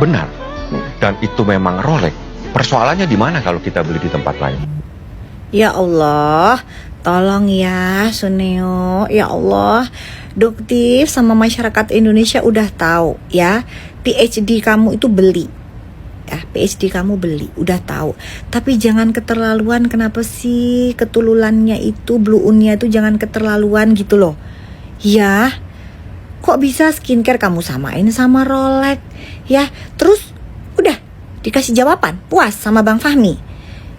benar dan itu memang Rolex, persoalannya di mana kalau kita beli di tempat lain? Ya Allah, tolong ya Suneo, ya Allah. Doktif sama masyarakat Indonesia udah tahu ya, PhD kamu itu beli. Ya, PhD kamu beli, udah tahu. Tapi jangan keterlaluan, kenapa sih ketululannya itu, blue unnya itu jangan keterlaluan gitu loh. Ya, kok bisa skincare kamu samain sama Rolex? Ya, terus udah dikasih jawaban, puas sama Bang Fahmi.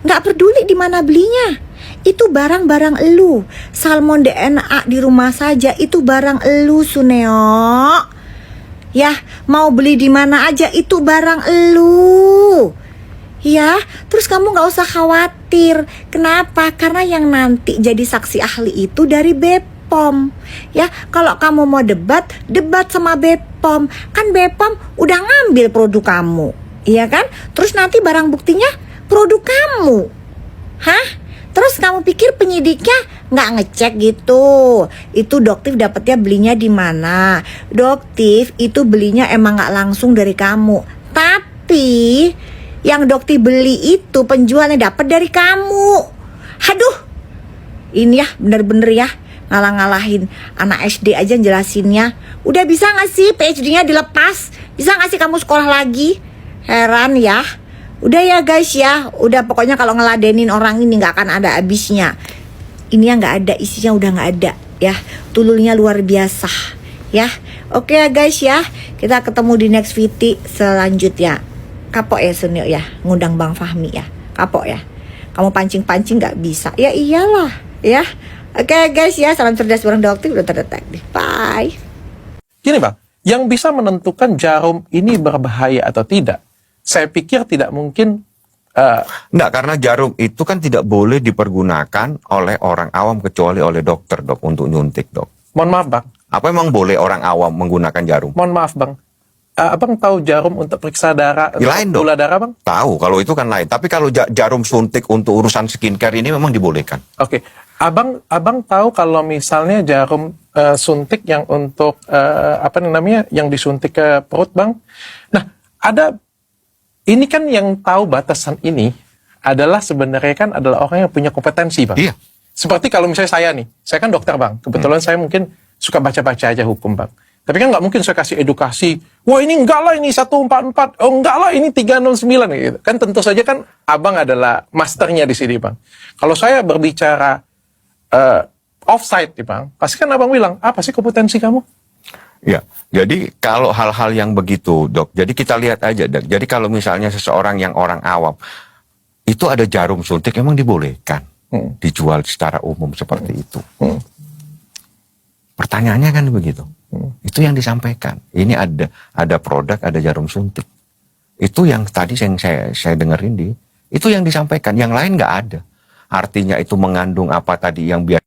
Nggak peduli di mana belinya. Itu barang-barang elu. Salmon DNA di rumah saja itu barang elu, Suneo. Ya, mau beli di mana aja itu barang elu. Ya, terus kamu nggak usah khawatir. Kenapa? Karena yang nanti jadi saksi ahli itu dari BPOM. Ya, kalau kamu mau debat sama BPOM. Kan BPOM udah ngambil produk kamu. Iya kan? Terus nanti barang buktinya produk kamu. Hah? Terus kamu pikir penyidiknya nggak ngecek gitu? Itu Doktif dapetnya belinya di mana? Doktif itu belinya emang nggak langsung dari kamu. Tapi yang Doktif beli itu penjualnya dapat dari kamu. Aduh, ini ya bener-bener ya ngalah-ngalahin anak SD aja jelasinnya. Udah bisa nggak sih PhD-nya dilepas? Bisa nggak sih kamu sekolah lagi? Heran ya. Udah ya guys ya, udah pokoknya kalau ngeladenin orang ini nggak akan ada habisnya. Ini yang nggak ada, isinya udah nggak ada ya. Tululnya luar biasa ya. Oke ya guys ya, kita ketemu di next VT selanjutnya. Kapok ya Sunil ya, ngundang Bang Fahmi ya. Kapok ya, kamu pancing-pancing nggak bisa. Ya iyalah ya. Oke guys ya, salam cerdas bareng Doktif, udah terdetektif. Bye. Gini Bang, yang bisa menentukan jarum ini berbahaya atau tidak, saya pikir tidak mungkin. Enggak, karena jarum itu kan tidak boleh dipergunakan oleh orang awam kecuali oleh dokter, Dok, untuk nyuntik, Dok. Mohon maaf Bang. Apa emang boleh orang awam menggunakan jarum? Mohon maaf Bang. Abang tahu jarum untuk periksa darah, Ya, lain, Dok. gula darah Bang? Tahu, kalau itu kan lain. Tapi kalau jarum suntik untuk urusan skincare ini memang dibolehkan. Oke. Abang tahu kalau misalnya jarum suntik yang untuk yang disuntik ke perut Bang. Nah, ini kan yang tahu batasan ini adalah sebenarnya kan adalah orang yang punya kompetensi Bang. Iya. Seperti kalau misalnya saya nih, saya kan dokter Bang. Kebetulan saya mungkin suka baca-baca aja hukum Bang. Tapi kan nggak mungkin saya kasih edukasi, wah ini enggak lah ini 144, oh enggak lah ini 369 gitu. Kan tentu saja kan Abang adalah masternya di sini Bang. Kalau saya berbicara offside nih Bang, pasti kan Abang bilang, apa sih kompetensi kamu? Ya, jadi kalau hal-hal yang begitu, Dok, jadi kita lihat aja, Dok. Jadi kalau misalnya seseorang yang orang awam, itu ada jarum suntik emang dibolehkan dijual secara umum seperti itu. Pertanyaannya kan begitu. Itu yang disampaikan. Ini ada produk, ada jarum suntik. Itu yang tadi yang saya dengerin itu yang disampaikan. Yang lain nggak ada. Artinya itu mengandung apa tadi yang biasa